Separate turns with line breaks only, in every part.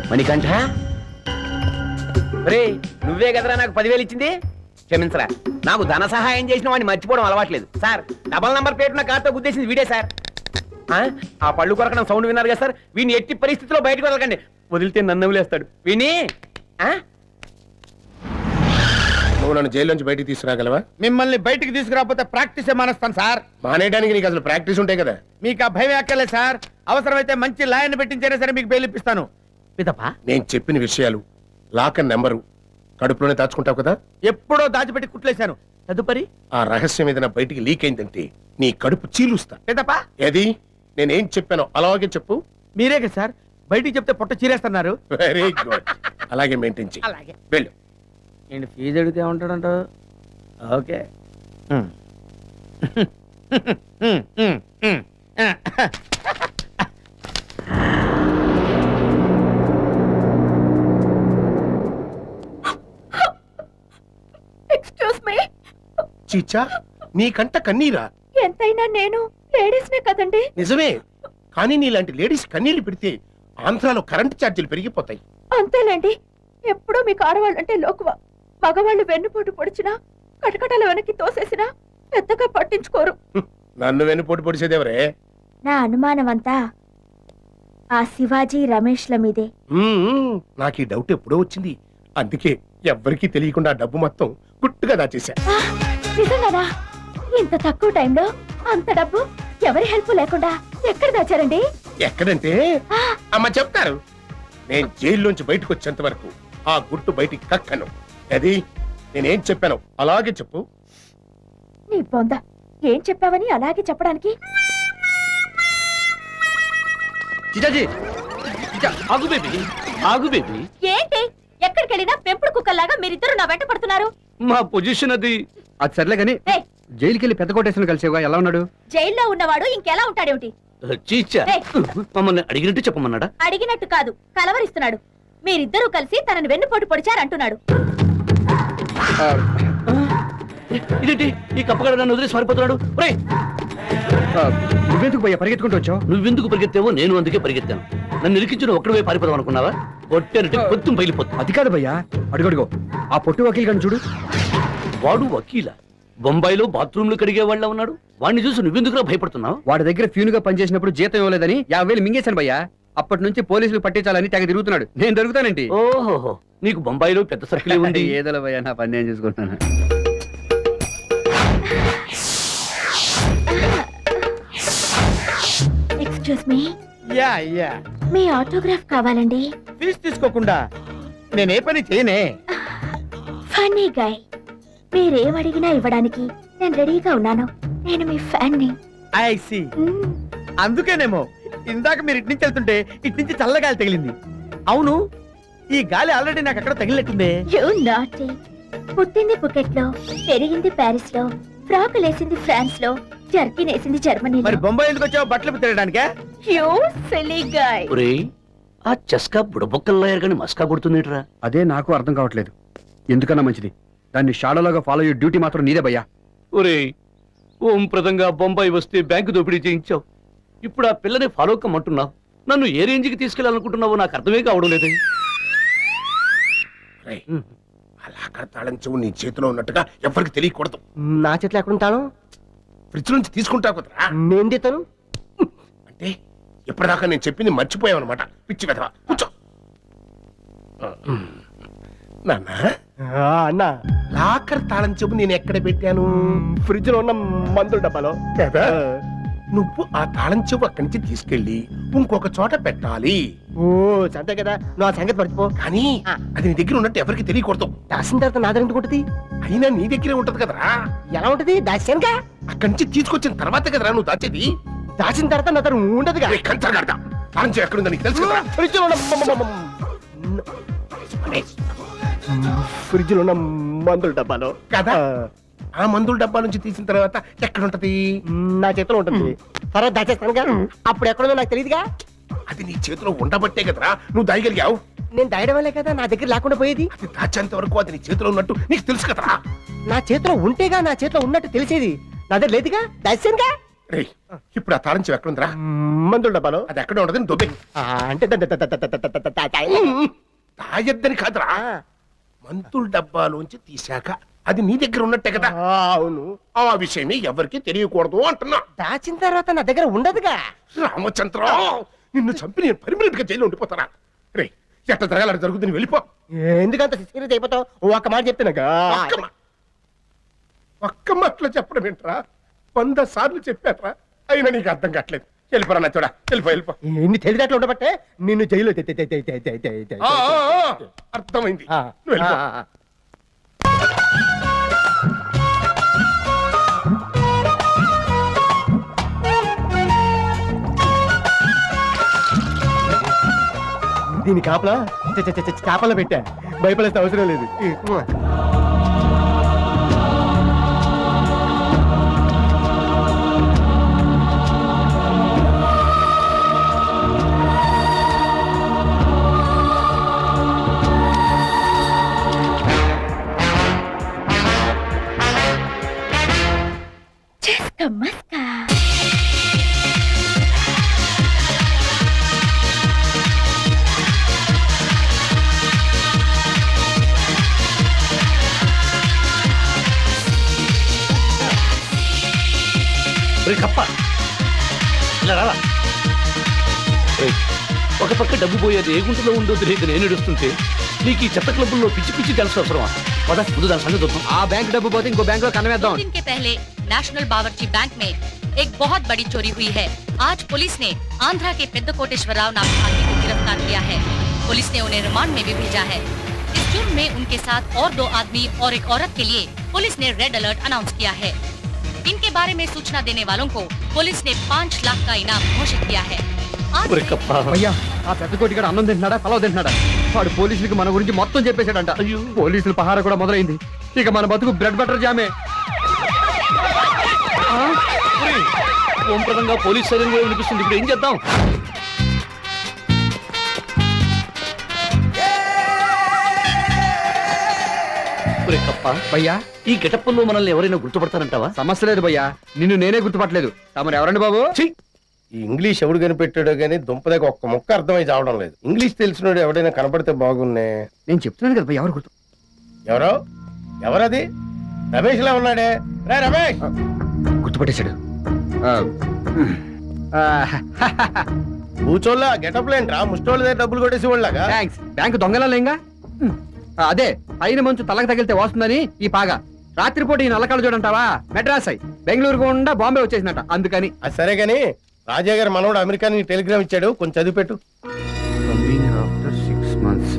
మణికంఠ, రే నువ్వే కదరా నాకు 10,000 ఇచ్చింది. క్షమించరా, నాకు ధన సహాయం చేసిన వాడిని మర్చిపోవడం అలవాట్లేదు సార్. డబల్ నంబర్ ప్లేట్ ఉన్న కార్తో గుద్దేసింది వీడే సార్. ఆ పళ్ళు కొరకడం సౌండ్ విన్నారు కదా సార్. వీడిని ఎట్టి పరిస్థితిలో బయటకు వదలకండి, వదిలితే నన్ను వదిలేస్తాడు వీణి.
నువ్వు నన్ను జైలు నుంచి బయటికి తీసుకురాగలవా?
మిమ్మల్ని బయటికి తీసుకురాకపోతే ప్రాక్టీస్ మానేస్తాను సార్.
మానేయడానికి నీకు అసలు ప్రాక్టీస్ ఉంటాయి కదా.
మీకు ఆ భయం ఎక్కర్లేదు సార్. అవసరమైతే మంచి లాయర్ని పెట్టించైనా సరే మీకు బెయిల్ ఇప్పిస్తాను. పితపా,
నేను చెప్పిన విషయాలు, లాకర్ నెంబరు కడుపులోనే దాచుకుంటావు కదా.
ఎప్పుడో దాచిపెట్టి కుట్లేశాను. తదుపరి
ఆ రహస్యం ఏదైనా బయటికి లీక్ అయిందంటే నీ కడుపు చీలుస్తా.
పితపా,
ఏది నేనేం చెప్పానో అలాగే చెప్పు.
మీరే కదా సార్ బయటికి చెప్తే పొట్ట చీరేస్తున్నారు.
వెరీ గుడ్, అలాగే మెయింటైన్ చెయ్యి.
అలాగే.
వెళ్ళు.
నేను ఫీజు అడిగితే ఉంటాడంట. ఓకే.
Excuse me.
చీచా, నీకంట కన్నీరా?
ఎంతైనా నేను లేడీస్ నే కదండి.
నిజమే, కానీ నీలాంటి లేడీస్ కన్నీళ్లు పెడితే ఆంధ్రాలో కరెంటు ఛార్జీలు పెరిగిపోతాయి.
అంతేలేండి, ఎప్పుడూ మీకు ఆడవాళ్ళంటే లోకువ. మగవాళ్ళు వెన్నుపోటు పొడిచినా కటకటాల వెనక్కి తోసేసినా పెద్దగా పట్టించుకోరు.
నన్ను వెన్నుపోటు పొడిచేదేవరే?
నా అనుమానం అంతా ఆ శివాజీ రమేష్ల మీదే.
నాకు ఈ డౌట్ ఎప్పుడో వచ్చింది. అందుకే ఎవ్వరికీ తెలియకుండా డబ్బు మొత్తం గుట్టుగా దాచేశా.
నిజంగానా? ఇంత తక్కువ టైంలో అంత డబ్బు ఎవరి హెల్ప్ లేకుండా ఎక్కడ దాచారండి?
ఎక్కడంటే అమ్మ చెప్తారు. నేను జైల్లోంచి బయటకు వచ్చేంత వరకు ఆ గుట్టు బయటికి కక్కను. అది నేనేం చెప్పాను అలాగే చెప్పు.
నీ బొంద, ఏం చెప్పావని అలాగే చెప్పడానికి?
ఆగు బేబీ, ఆగు బేబీ.
ఏంటి ఎక్కడికి వెళ్ళినా పెంపుడు కుక్కల్లాగా మీరిద్దరు నా వెంట పడుతున్నారు?
మా పొజిషన్ అది.
అది సర్లే గాని
ఏయ్,
జైలుకి వెళ్ళి పెద్ద కోటేశ్వరం కలిసేవా? ఎలా ఉన్నాడు?
జైల్లో ఉన్నవాడు ఇంకెలా ఉంటాడేమిటి?
చీచా,
ఏయ్.
మమ్మల్ని అడిగినట్టు చెప్పమన్నాడా?
అడిగినట్టు కాదు, కలవరిస్తున్నాడు. మీరిద్దరూ కలిసి తనని వెన్నుపోటు పొడిచారంటున్నాడు.
ఇదేంటి ఈ కప్పగడ నన్ను వదిలేసి పారిపోతున్నాడు? ఒరేయ్,
నువ్వెందుకు పోయా పరిగెత్తుకుంటూ వచ్చావు?
నువ్వెందుకు పరిగెత్తావో నేను అందుకే పరిగెత్తాను. నన్ను ఇరికించిన ఒక్కడే పారిపోదాం అనుకున్నావా? కొట్టేనంటే కొత్తం పగిలిపోతుంది.
అది కాదు భయ్యా, అడుగడుగో ఆ పొట్టు వకీల్ గారిని చూడు.
వాడు వకీలా? బొంబాయిలో బాత్రూమ్లు కడిగే వాళ్ళ ఉన్నాడు. వాడిని చూసి నువ్వెందుకురా భయపడుతున్నావు?
వాడి దగ్గర ఫ్యూన్గా పనిచేసినప్పుడు జీతం ఇవ్వలేదని 50,000 మింగేశాను భయ్యా. అప్పటి నుంచి పోలీసులు పట్టించాలని తెగ తిరుగుతున్నాడు. నేను దొరుకుతానండి.
ఓహో, నీకు బొంబాయిలో పెద్ద సర్కిలే ఉంది.
ఏదో భయ్యా, నా పని నేను చూసుకుంటున్నాను.
ఎక్స్క్యూజ్ మీ,
యా యా,
మీ ఆటోగ్రాఫ్ కావాలండి.
ఫీజు తీసుకోకుండా నేనే పని చేయనే.
ఫన్నీ గాయ్, మీరేం అడిగినా ఇవ్వడానికి నేను రెడీగా ఉన్నాను. నేను మీ ఫ్యాన్ ని.
I see. అందుకేనేమో ఇందాక మీరు ఇటు నుంచి వెళ్తుంటే ఇటు నుంచి చల్లగాలి తగిలింది. అవును, ఈ గాలి ఆల్రెడీ నాకు అక్కడ తగిలినట్టుందే.
You naughty. పుట్టింది పుకెట్ లో, పెరిగింది ప్యారిస్ లో, ఫ్రాకులేసింది ఫ్రాన్స్ లో, జర్కిన్ వేసింది జర్మనీలో.
మరి బొంబాయి ఎందుకు వచ్చావు? బట్టలు తిరగడానికే?
You silly guy.
ఒరేయ్, ఆ చెస్కా బుడబొక్కల్లా ఎరగని మస్కా కొడుతుందేట్రా?
అదే నాకు అర్థం కావట్లేదు. ఎందుకన్నా మంచిది దాన్ని షాడోలాగా ఫాలో అయ్యే డ్యూటీ మాత్రం నీదే భయ్యా.
ఒరేయ్, ఓం ప్రదంగా బొంబాయి వస్తే బ్యాంకు దోపిడీ చేయించావు. ఇప్పుడు ఆ పిల్లని ఫాలో కమ్మంటున్నావు. నన్ను ఏ రేంజ్కి తీసుకెళ్ళాలనుకుంటున్నావో నాకు అర్థమే కావడం లేదు.
అలా తాళం చెవు నీ చేతిలో ఉన్నట్టుగా ఎవరికి తెలియకూడదు.
నా చేతిలో ఎక్కడుంటాను?
ఫ్రిడ్జ్ నుంచి తీసుకుంటావు కదరా.
నేను తెస్తాను
అంటే ఇప్పటిదాకా నేను చెప్పింది మర్చిపోయావు అనమాట. పిచ్చి వెధవా, కూర్చో. నాన్న,
అన్నా,
లాకర్ తాళం చెవు నేను ఎక్కడ పెట్టాను?
ఫ్రిడ్జ్ లో ఉన్న మందుల డబ్బాలో.
కదా, నువ్వు ఆ తాళం చెవు అక్కడి నుంచి తీసుకెళ్లి ఇంకొక చోట పెట్టాలి.
ఓ అంతే కదా, నువ్వు ఆ సంగతి మర్చిపో.
కానీ అది నీ దగ్గర ఉన్నట్టు ఎవరికి తెలియకూడదు.
దాసిన తర్వాత నా దగ్గర ఎందుకు ఉంటుంది?
అయినా నీ దగ్గరే ఉంటది కదరా.
ఎలా ఉంటది? దాచానుగా.
అక్కడి నుంచి తీసుకొచ్చిన తర్వాత కదరా నువ్వు దాచేది.
దాచిన తర్వాత నా దగ్గర ఉండదుగా.
కంచగడతా తాళం చెవు ఎక్కడుందో నీకు తెలుసు కదా.
ఫ్రిడ్జ్ లో ఫ్రిడ్జ్ లో ఉన్న మందుల డబ్బాలో
కదా. ఆ మందుల డబ్బా నుంచి తీసిన తర్వాత ఎక్కడ ఉంటది?
నా చేతిలో ఉంటుంది. తర్వాత దాచేస్తానుగా. అప్పుడు ఎక్కడుందో నాకు తెలియదుగా.
అది నీ చేతిలో ఉండబట్టే కదరా నువ్వు దాయగలిగావు.
నేను దాయడం వల్లే కదా నా దగ్గర లేకుండా పోయేది.
అది దాచేంత వరకు అది నీ చేతిలో ఉన్నట్టు నీకు తెలుసు కదరా.
నా చేతిలో ఉంటేగా నా చేతిలో ఉన్నట్టు తెలిసేది. నా దగ్గర లేదుగా, దాచానుగా.
రేయ్, ఇప్పుడు ఆ తాళం చెవి ఎక్కడ ఉందిరా?
మందుల డబ్బాలో
అది ఎక్కడ ఉండదని దొబ్బే.
అంటే
తాయద్దని కాదురా, మంతుల డబ్బాలోంచి తీశాక అది నీ దగ్గర ఉన్నట్టే కదా.
అవును.
ఆ విషయమే ఎవరికి తెలియకూడదు అంటున్నా.
దాచిన తర్వాత నా దగ్గర ఉండదుగా.
రామచంద్ర, నిన్ను చంపి నేను పర్మనెంట్ గా జైలు ఉండిపోతారా? రే, ఎట్లా జరగాలని జరుగుతుంది, వెళ్ళిపో.
ఎందుకంత సీరియస్ అయిపోతావు? ఒక్క మాట చెప్తున్నాగా.
ఒక్క మాటలో చెప్పడం ఏంట్రా? 100 సార్లు చెప్పారా? అయినా నీకు అర్థం కావట్లేదు. వెళ్ళిపోరా నా చూడా, వెళ్ళిపో.
ఎన్ని తెలివితేటలు ఉండబట్టే నిన్ను జైల్లో
అర్థమైంది, నువ్వు వెళ్ళిపో.
దీని కాపలా చేపల్లో పెట్టా, భయపడేస్తే అవసరం లేదు.
మస్కా
కప్ప ఇలా రాలా. ఒక పక్క డబ్బు పోయేది ఏ గుంటలో ఉండో తెలియక నేను ఏడుస్తుంటే నీకు ఈ చెత్త క్లబ్బుల్లో పిచ్చి పిచ్చి తెలుసు అవసరమా? పద ముందు దాని సంగతి చూద్దాం.
ఆ బ్యాంక్ డబ్బు పోతే ఇంకో బ్యాంక్ లో కనవేద్దాం.
दिन के पहले नेशनल बावर्ची बैंक में एक बहुत बड़ी चोरी हुई है। आज पुलिस ने आंध्रा के पेद्द कोटेश्वरराव नामक आदमी को गिरफ्तार किया है। पुलिस ने उन्हें रिमांड में भी भेजा है। इस जुर्म में उनके साथ और 2 आदमी और एक औरत के लिए पुलिस ने रेड अलर्ट अनाउंस किया है। इनके बारे में सूचना देने वालों को पुलिस ने 5 लाख का इनाम घोषित किया है। आज
ఒరే కప్ప,
అయ్యా, ఆ పెద్ద కోటిగాడు అన్నం తింటున్నాడా, పలావ్ తింటున్నాడా? వాడు పోలీసులకి మన గురించి మొత్తం చెప్పేశాడంట.
అయ్యో.
పోలీసుల పహార కూడా మొదలైంది. ఇక మన బతుకు బ్రెడ్ బటర్ జామే.
ఓంప్రదంగా పోలీస్ సైరన్ కూడా వినిపిస్తుంది. ఇప్పుడు ఏం చేద్దాం? ఒరే కప్ప,
భయ్యా,
ఈ గెటప్పుల్లో మనల్ని ఎవరైనా గుర్తుపడతారంటావా?
సమస్య లేదు భయ్యా, నిన్ను నేనే గుర్తుపట్టలేదు. తమరు ఎవరండి బాబు?
ఛీ! ఈ ఇంగ్లీష్ ఎవడు కనిపెట్టాడో గానీ దుంపదగ్గ ఒక్క ముక్క అర్థమై చావడం లేదు. ఇంగ్లీష్ తెలిసినోడు ఎవడైనా కనపడితే బాగున్నే.
నేను చెప్తున్నాను కదా భయ్యా, ఎవరు గుర్తు?
ఎవరో ఎవరది? రమేష్ లా ఉన్నాడే. రే రమేష్,
గుర్తుపట్టేశాడు.
కూచోళ్ళ గెటప్ లేంట్రా, ముష్టోళ్ళ దగ్గర డబ్బులు కొట్టేసి వాళ్ళగా.
థ్యాంక్స్. బ్యాంకు దొంగలేంగా. అదే పైన మంచు తలకు తగిలితే వస్తుందని ఈ పాగా. రాత్రిపూట ఈ నల్లకాళ్ళు చూడంటావా? మెడ్రాస్ అయి బెంగళూరు గుండా బాంబే వచ్చేసినట్ట, అందుకని.
అది సరే గాని రాజా గారు మనోడు అమెరికా నుంచి టెలిగ్రామ్ ఇచ్చాడు, కొంచెం చదివి పెట్టు.
Coming after 6 months.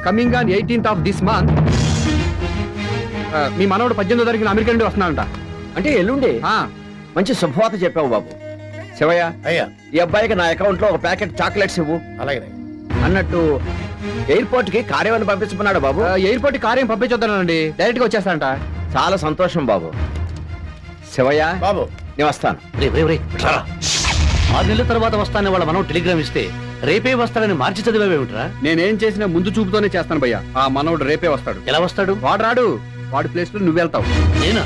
Coming on 18th of this month. మీ మనవడు 18వ తారీఖున అమెరికా నుండి వస్తున్నాడంట.
అంటే ఎల్లుండి
ఆ,
మంచి శుభవార్త చెప్పావు బాబు. శివయ్య,
అయ్యా
ఈ అబ్బాయికి నా అకౌంట్ లో ఒక ప్యాకెట్ చాక్లెట్స్ ఇవ్వు.
అలాగే.
అన్నట్టు ఎయిర్పోర్ట్ కి కార్యవని పంపించమన్నాడు బాబు.
ఎయిర్పోర్ట్ కార్యం పంపించొద్దానండి, డైరెక్ట్ గా వచ్చేస్తాడంట.
చాలా సంతోషం బాబు. శివయ్య,
బాబు
నేను వస్తాను.
రే రారా. 6 నెలల తర్వాత వస్తానని వాళ్ళ మనం టెలిగ్రామ్ ఇస్తే రేపే వస్తాడని మార్చి చదివేమిట్రా?
నేనేం చేసినా ముందు చూపుతోనే చేస్తాను భయ్యా. ఆ మనవడు రేపే వస్తాడు.
ఎలా వస్తాడు?
వాడు రాడు, వాడి ప్లేస్ లో నువ్వు వెళ్తావు.
నేనా?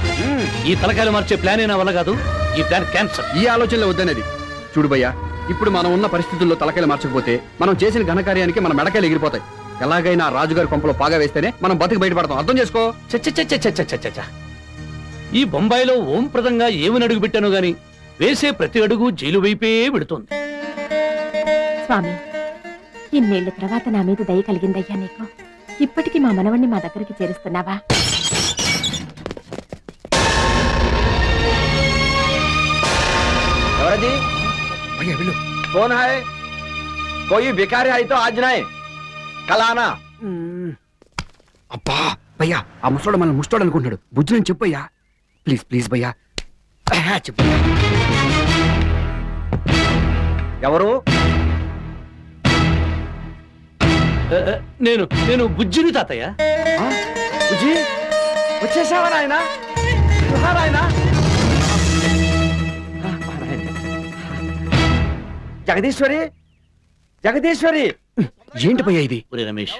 ఈ తలకాయలు మార్చే ప్లాన్ అయినా వల్ల కాదు. ఈ ప్లాన్ క్యాన్సర్.
ఈ ఆలోచనలో వద్దనేది. చూడు భయ్యా, ఇప్పుడు మనం ఉన్న పరిస్థితుల్లో తలకాయలు మార్చకపోతే మనం చేసిన ఘనకార్యానికి మన మెడకాయలు ఎగిరిపోతాయి. ఎలాగైనా రాజుగారి కొంపలో పాగా వేస్తేనే మనం బతికి బయటపడతాం. అర్థం చేసుకో.
చచ్చ. ఈ బొంబాయిలో ఓంప్రదంగా ఏమని అడుగు పెట్టాను గాని వేసే ప్రతి అడుగు జైలు వైపే పెడుతోంది.
స్వామి, ఇన్నేళ్ల తర్వాత నా మీద దయ కలిగిందయ్యా నీకు. ఇప్పటికీ మా మనవణ్ణి మా దగ్గరికి చేరుస్తున్నావా?
ఎవరది?
భయ్యా వెళ్ళు.
कौन है? कोई भिखारी है तो आज नहीं, कल आना.
అబ్బా భయ్యా, ఆ ముసలోడు మనల్ని ముష్టోడు అనుకుంటున్నాడు. బుజ్జి నేను చెప్పయ్యా, ప్లీజ్ ప్లీజ్ భయ్యా. చెప్పు.
ఎవరు?
నేను బుజ్జిని తాతయ్య.
బుజ్జి, వచ్చేసావా నాయనా? నాయనా, జగదీశ్వరి, జగదీశ్వరి.
ఏంటి భయ్యా ఇది?
ఒరే రమేష్,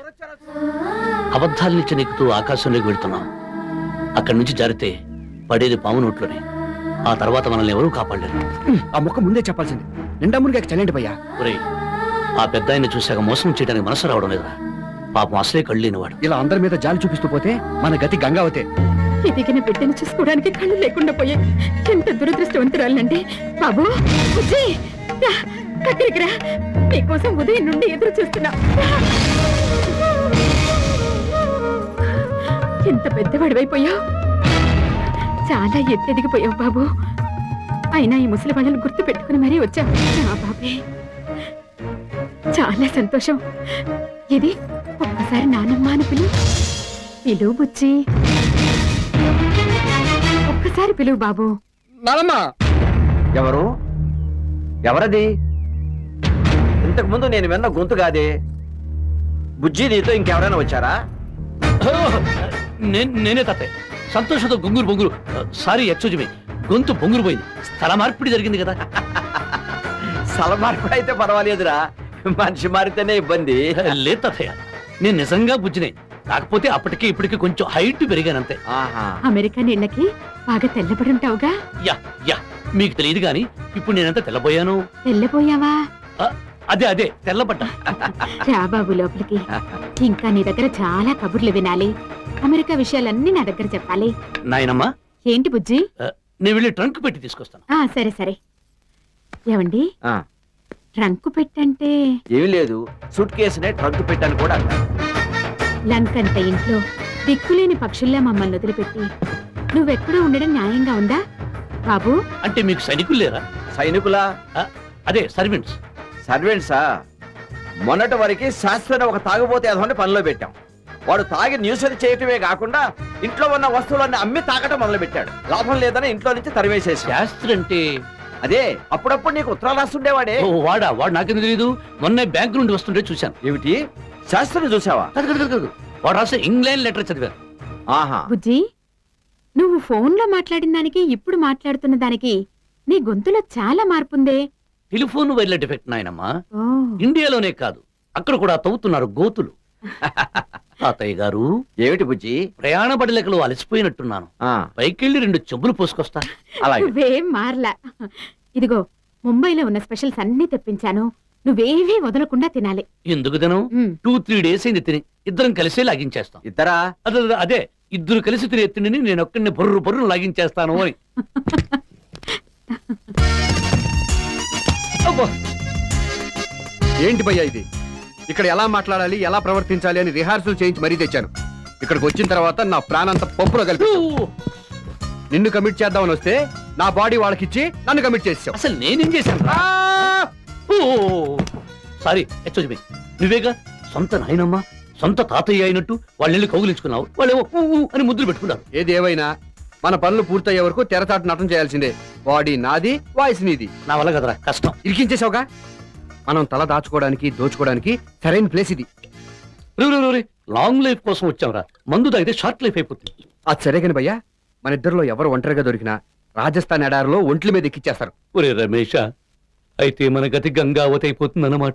అబద్ధాలని చెనెక్కుతూ ఆకాశంలోకి వెళ్తున్నావు. అక్కడి నుంచి జారితే పడేది పాము నోట్లోనే. ఆ తర్వాత మనల్ని ఎవరూ కాపాడలేరు.
ఆ మొక్క ముందే చెప్పాల్సింది. నిండా మునిగాక చల్లండి భయ్యా.
ఒరేయ్, ఆ పెద్ద ఆయన చూశాక మోసం చేయడానికి మనసు రావడం లేదురా. పాపం అసలే కళ్ళు లేనివాడు.
ఇలా అందరి మీద జాలి చూపిస్తూ పోతే మన గతి గంగావతే.
ఎదిగిన బిడ్డను చూసుకోవడానికి కళ్ళు లేకుండా పోయే ఎంత దురదృష్టవంతురాలండి. బాబు బుజ్జి, రా, దగ్గరికి రా. నీకోసం ఉదయం నుండి ఎదురు చూస్తున్నా. రా. ఎంత పెద్దవాడివైపోయావు, చాలా ఎత్తెదిగిపోయావు బాబు. అయినా ఈ ముసలి వాళ్ళని గుర్తు పెట్టుకుని మరీ వచ్చావు. నా బాబే, చాలా సంతోషం. ఇది ఒక్కసారి నానమ్మ అని పిలువు బుజ్జి. ఒక్కసారి పిలువు బాబు.
నానమ్మా.
ఎవరు? ఎవరది? ఇంతకు ముందు నేను విన్న గొంతు కాదే. బుజ్జి, నీతో ఇంకెవరైనా వచ్చారా?
నేనే తాతయ్య. సంతోషంతో గొంగురు బొంగురు, సారీ ఎక్స్క్యూజ్ గొంతు బొంగురు పోయింది. స్థల మార్పిడి జరిగింది కదా.
స్థల మార్పు అయితే పర్వాలేదురా, మనిషి మారితేనే ఇబ్బంది.
లేదు తాతయ్య, నేను నిజంగా బుజ్జినే. కాకపోతే అప్పటికి ఇప్పటికి కొంచెం హైట్ పెరిగానంతే.
ఆహా.
అమెరికా నీళ్ళకి బాగా తెల్లబడి ఉంటావుగా.
యా యా, మీకు తెలియదు గాని ఇప్పుడు నేనంత తెల్లబోయాను.
తెల్లపోయావా?
అదే తెల్లబడ్డా.
రా బాబు లోపలికి. ఇంకా నీ దగ్గర చాలా కబుర్లు వినాలి. అమెరికా విషయాలన్నీ నా దగ్గర చెప్పాలి.
నాయనమ్మా,
ఏంటి బుజ్జి?
నేను వెళ్ళి ట్రంక్ పెట్టి తీసుకొస్తాను.
సరే సరే. ఏమండి,
ఆ,
ట్రంకు పెట్టంటే
ఏమీ లేదు, సూట్ కేసునే ట్రంక్ పెట్టాను కూడా అంటారు.
లంకంత ఇంట్లో దిక్కులేని పక్షుల్లా మమ్మల్ని వదిలిపెట్టి నువ్వెక్కడో ఉండడం న్యాయంగా ఉందా బాబు?
అంటే మీకు సైనికులు లేరా?
సైనికులా?
అదే సర్వెంట్స్.
సర్వెంట్సా? మొన్నటి వరకు శాస్త్రాన్ని ఒక తాగుబోతే అదొని పనిలో పెట్టాం. వాడు తాగి న్యూసరీ చేయటమే కాకుండా ఇంట్లో ఉన్న వస్తువులన్నీ అమ్మి తాగటం మొదలు పెట్టాడు. లాభం లేదని ఇంట్లో నుంచి తరివేసేసి.
శాస్త్రి అంటే
అదే అప్పుడప్పుడు నీకు ఉత్తరాలు రాస్తుండేవాడే.
వాడు నాకెందుకు తెలీదు. మొన్న బ్యాంక్ నుండి వస్తుంటే చూశాను.
ఏమిటి, శాస్త్రం చూసావా?
కాదు. వాడు రాసే ఇంగ్లాండ్ లెటర్ చదివాను.
ఆహా.
బుజ్జి, నువ్వు ఫోన్లో మాట్లాడిన దానికి ఇప్పుడు మాట్లాడుతున్న దానికి నీ గొంతులో చాలా మార్పుందే.
టెలిఫోన్ వైర్ల డిఫెక్ట్ నాయనమ్మా.
ఓ,
ఇండియాలోనే కాదు, అక్కడ కూడా తవ్వుతున్నారు గోతులు. తాతయ్య గారు,
ఏమిటి బుజ్జి?
ప్రయాణ బడిలెక్కలు అలసిపోయినట్టున్నాను.
ఆ,
పైకెళ్ళి 2 చెంబులు పోసుకొస్తా.
అలాగే.
నువ్వేం మారలా. ఇదిగో ముంబైలో ఉన్న స్పెషల్స్ అన్ని తెప్పించాను. నువ్వేవీ వదలకుండా తినాలి.
ఎందుకు తినం?
ఉమ్.
2-3 డేస్ అయింది తిని. ఇద్దరం కలిసే లాగించేస్తాం.
ఇద్దరా?
అదే ఇద్దరు కలిసి తినే తిండిని నేను ఒక్కడిని బొర్రు లాగించేస్తాను అని.
అబ్బో! ఏంటి భయ్యా ఇది? ఇక్కడ ఎలా మాట్లాడాలి, ఎలా ప్రవర్తించాలి అని రిహార్సల్ చేయించి మరీ తెచ్చాను. ఇక్కడికి వచ్చిన తర్వాత నా ప్రాణంతా పప్పులో కలిపి నిన్ను కమిట్ చేద్దామని వస్తే నా బాడీ వాళ్ళకిచ్చి నన్ను కమిట్ చేసావు.
అసలు నేనేం చేశాను? Sorry excuse me. నువ్వేగా సొంత నాయనమ్మ సొంత తాతయ్య అయినట్టు వాళ్ళని కౌగిలించుకున్నావు. వాళ్ళేమో ఊ ఊ అని ముద్దులు పెట్టుకున్నారు.
ఏది ఏమైనా మన పనులు పూర్తయ్యే వరకు తెరచాటు నటన చేయాల్సిందే. బాడీ నాది, వాయిస్ నీది.
నా వల్ల కదరా, కష్టం.
ఇరికించేసావుగా. మనం తల దాచుకోవడానికి దోచుకోవడానికి సరైన ప్లేస్ ఇది.
లాంగ్ లైఫ్ కోసం వచ్చాంరా. మందు తాగితే షార్ట్ లైఫ్ అయిపోతుంది.
అది సరే కాని భయ్యా, మన ఇద్దరిలో ఎవరు ఒంటరిగా దొరికినా రాజస్థాన్ ఎడారిలో ఒంట్ల మీద ఎక్కిచ్చేస్తారు.
ఒరే రమేష, అయితే మన గతి గంగావతి అయిపోతుంది అన్నమాట.